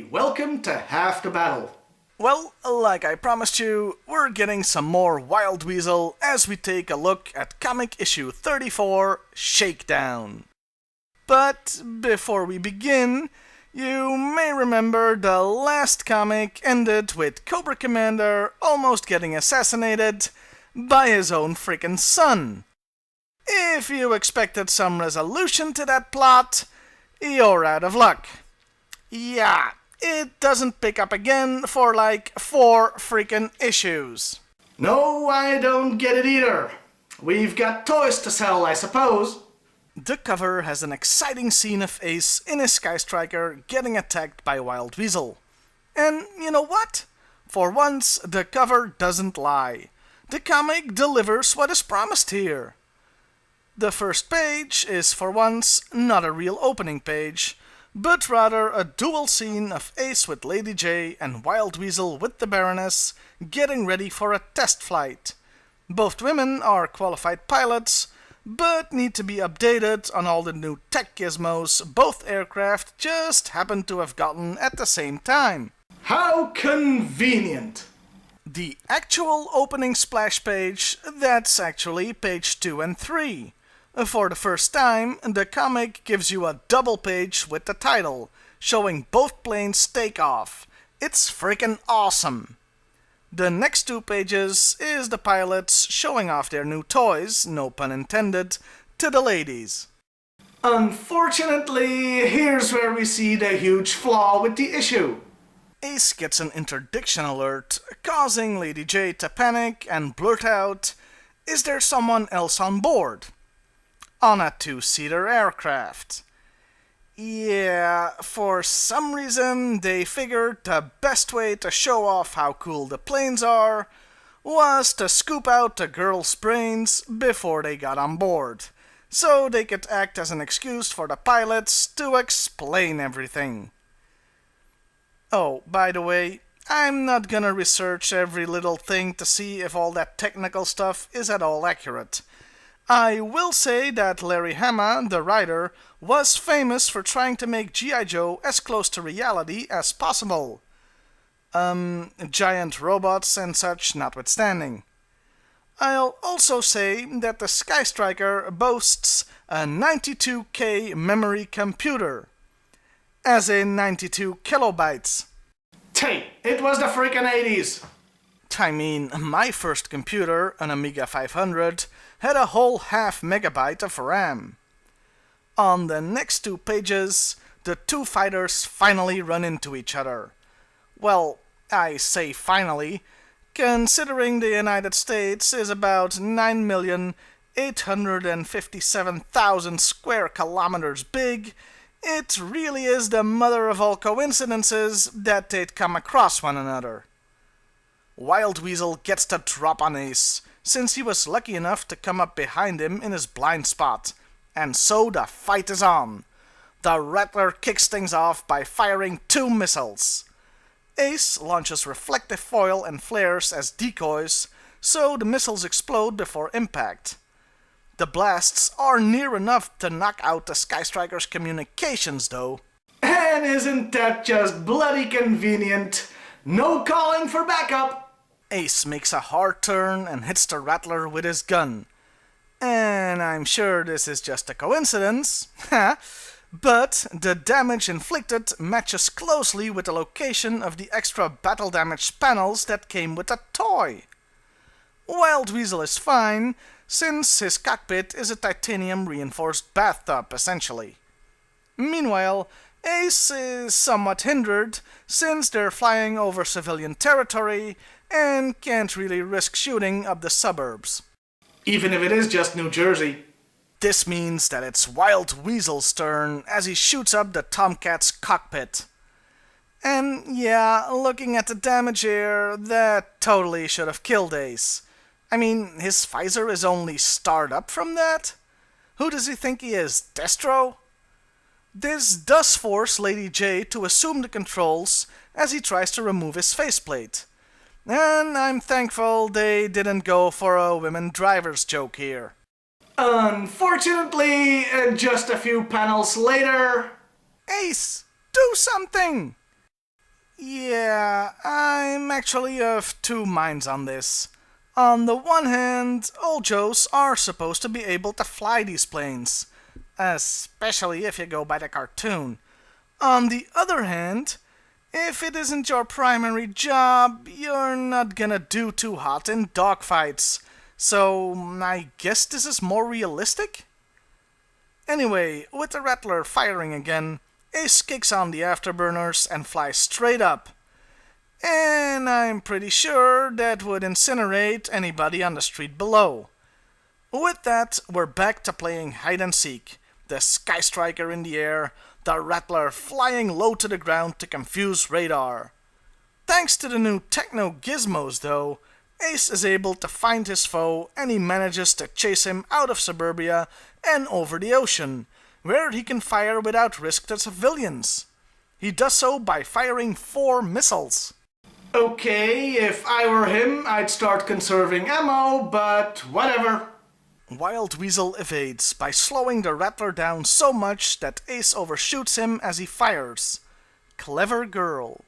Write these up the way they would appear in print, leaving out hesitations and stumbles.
everybody, welcome to Half the Battle. Well, like I promised you, we're getting some more Wild Weasel as we take a look at comic issue 34, Shakedown. But before we begin, you may remember the last comic ended with Cobra Commander almost getting assassinated by his own freaking son. If you expected some resolution to that plot, you're out of luck. Yeah, it doesn't pick up again for like 4 freaking issues. No, I don't get it either. We've got toys to sell, I suppose. The cover has an exciting scene of Ace in his Sky Striker getting attacked by Wild Weasel. And you know what? For once, the cover doesn't lie. The comic delivers what is promised here. The first page is for once not a real opening page, but rather a dual scene of Ace with Lady J and Wild Weasel with the Baroness getting ready for a test flight. Both women are qualified pilots, but need to be updated on all the new tech gizmos both aircraft just happen to have gotten at the same time. How convenient! The actual opening splash page, that's actually page 2 and 3. For the first time, the comic gives you a double page with the title, showing both planes take off. It's freaking awesome! The next 2 pages is the pilots showing off their new toys, no pun intended, to the ladies. Unfortunately, here's where we see the huge flaw with the issue. Ace gets an interdiction alert, causing Lady J to panic and blurt out, "Is there someone else on board?" On a 2-seater aircraft. Yeah, for some reason they figured the best way to show off how cool the planes are was to scoop out the girls' brains before they got on board, so they could act as an excuse for the pilots to explain everything. Oh, by the way, I'm not gonna research every little thing to see if all that technical stuff is at all accurate. I will say that Larry Hama, the writer, was famous for trying to make GIJoe as close to reality as possible. Giant robots and such notwithstanding. I'll also say that the Sky Striker boasts a 92K memory computer. As in 92 kilobytes. Hey, it was the freaking 80s! I mean, my first computer, an Amiga 500, had a whole half megabyte of RAM. On the next 2 pages, the 2 fighters finally run into each other. Well, I say finally, considering the United States is about 9,857,000 square kilometers big, it really is the mother of all coincidences that they'd come across one another. Wild Weasel gets the drop on Ace, since he was lucky enough to come up behind him in his blind spot, and so the fight is on. The Rattler kicks things off by firing 2 missiles. Ace launches reflective foil and flares as decoys, so the missiles explode before impact. The blasts are near enough to knock out the Sky Striker's communications, though. And isn't that just bloody convenient? No calling for backup! Ace makes a hard turn and hits the Rattler with his gun. And I'm sure this is just a coincidence, but the damage inflicted matches closely with the location of the extra battle damage panels that came with the toy. Wild Weasel is fine, since his cockpit is a titanium reinforced bathtub, essentially. Meanwhile, Ace is somewhat hindered, since they're flying over civilian territory and can't really risk shooting up the suburbs. Even if it is just New Jersey. This means that it's Wild Weasel's turn as he shoots up the Tomcat's cockpit. And yeah, looking at the damage here, that totally should have killed Ace. I mean, his visor is only starred up from that? Who does he think he is, Destro? This does force Lady J to assume the controls as he tries to remove his faceplate. And I'm thankful they didn't go for a women drivers joke here. Unfortunately, just a few panels later... Ace, do something! Yeah, I'm actually of two minds on this. On the one hand, all Joes are supposed to be able to fly these planes, especially if you go by the cartoon. On the other hand, if it isn't your primary job, you're not gonna do too hot in dogfights. So I guess this is more realistic? Anyway, with the Rattler firing again, Ace kicks on the afterburners and flies straight up. And I'm pretty sure that would incinerate anybody on the street below. With that, we're back to playing hide and seek. The Sky Striker in the air, the Rattler flying low to the ground to confuse radar. Thanks to the new techno gizmos though, Ace is able to find his foe and he manages to chase him out of suburbia and over the ocean, where he can fire without risk to civilians. He does so by firing 4 missiles. Okay, if I were him, I'd start conserving ammo, but whatever. Wild Weasel evades by slowing the Rattler down so much that Ace overshoots him as he fires. Clever girl.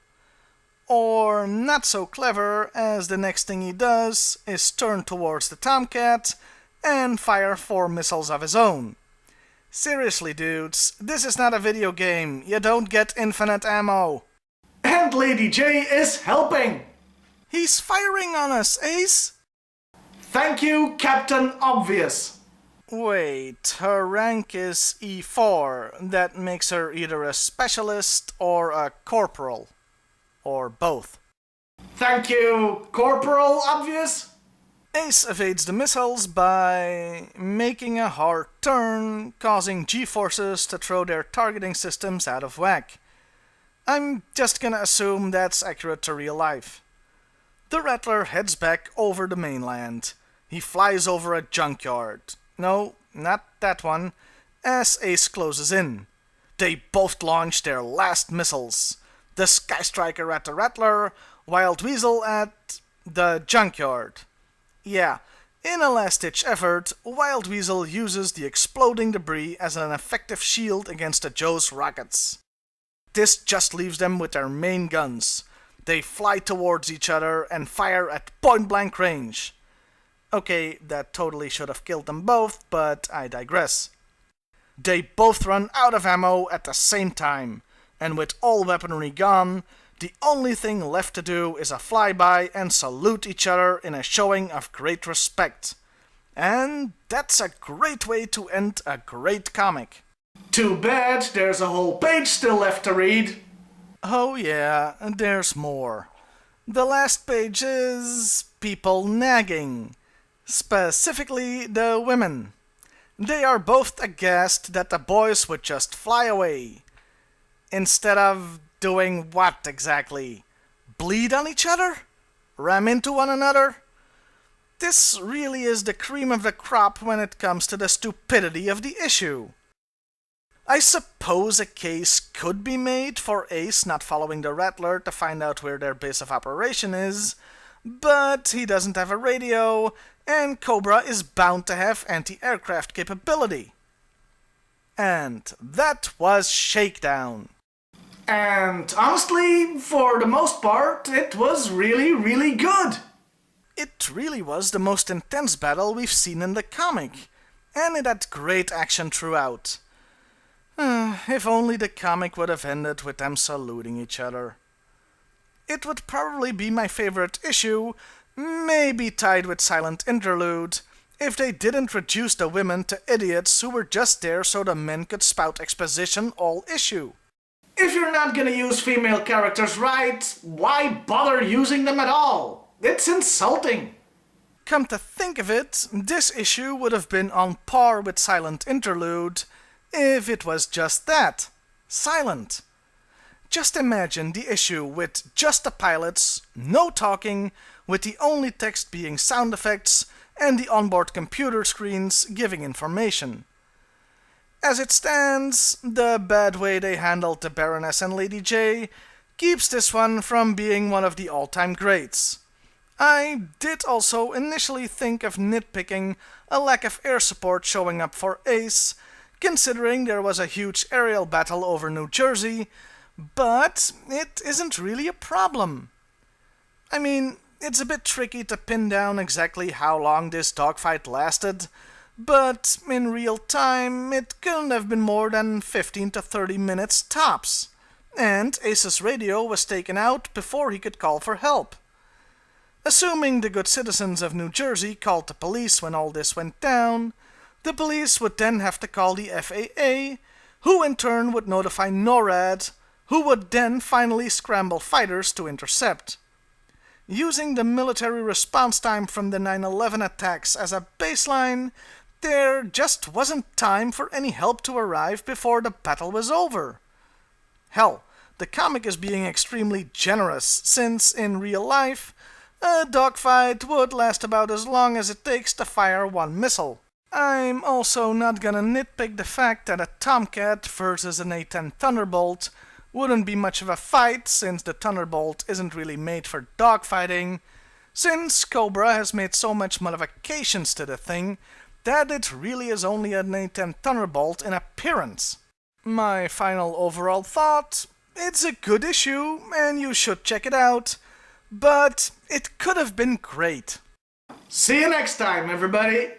Or not so clever, as the next thing he does is turn towards the Tomcat and fire 4 missiles of his own. Seriously, dudes, this is not a video game. You don't get infinite ammo. And Lady J is helping. He's firing on us, Ace. Thank you, Captain Obvious. Wait, her rank is E4. That makes her either a specialist or a corporal. Or both. Thank you, Corporal Obvious. Ace evades the missiles by making a hard turn, causing G-forces to throw their targeting systems out of whack. I'm just gonna assume that's accurate to real life. The Rattler heads back over the mainland. He flies over a junkyard. No, not that one, as Ace closes in. They both launch their last missiles. The Sky Striker at the Rattler, Wild Weasel at the junkyard. Yeah, in a last-ditch effort, Wild Weasel uses the exploding debris as an effective shield against the Joe's rockets. This just leaves them with their main guns. They fly towards each other and fire at point-blank range. Okay, that totally should have killed them both, but I digress. They both run out of ammo at the same time, and with all weaponry gone, the only thing left to do is a flyby and salute each other in a showing of great respect. And that's a great way to end a great comic. Too bad there's a whole page still left to read. Oh yeah, there's more. The last page is people nagging. Specifically the women. They are both aghast that the boys would just fly away. Instead of doing what exactly? Bleed on each other? Ram into one another? This really is the cream of the crop when it comes to the stupidity of the issue. I suppose a case could be made for Ace not following the Rattler to find out where their base of operation is, but he doesn't have a radio, and Cobra is bound to have anti-aircraft capability. And that was Shakedown. And honestly, for the most part, it was really good. It really was the most intense battle we've seen in the comic, and it had great action throughout. If only the comic would have ended with them saluting each other. It would probably be my favorite issue, maybe tied with Silent Interlude, if they didn't reduce the women to idiots who were just there so the men could spout exposition all issue. If you're not gonna use female characters right, why bother using them at all? It's insulting. Come to think of it, this issue would have been on par with Silent Interlude if it was just that. Silent. Just imagine the issue with just the pilots, no talking, with the only text being sound effects and the onboard computer screens giving information. As it stands, the bad way they handled the Baroness and Lady J keeps this one from being one of the all-time greats. I did also initially think of nitpicking a lack of air support showing up for Ace, considering there was a huge aerial battle over New Jersey, But it isn't really a problem. I mean, it's a bit tricky to pin down exactly how long this dogfight lasted, but in real time, it couldn't have been more than 15 to 30 minutes tops. And Ace's radio was taken out before he could call for help. Assuming the good citizens of New Jersey called the police when all this went down, the police would then have to call the FAA, who in turn would notify NORAD, who would then finally scramble fighters to intercept. Using the military response time from the 9/11 attacks as a baseline, there just wasn't time for any help to arrive before the battle was over. Hell, the comic is being extremely generous, since in real life, a dogfight would last about as long as it takes to fire one missile. I'm also not gonna nitpick the fact that a Tomcat versus an A-10 Thunderbolt wouldn't be much of a fight, since the Thunderbolt isn't really made for dogfighting, since Cobra has made so much modifications to the thing that it really is only an A-10 Thunderbolt in appearance. My final overall thought: it's a good issue, and you should check it out, but it could have been great. See you next time, everybody.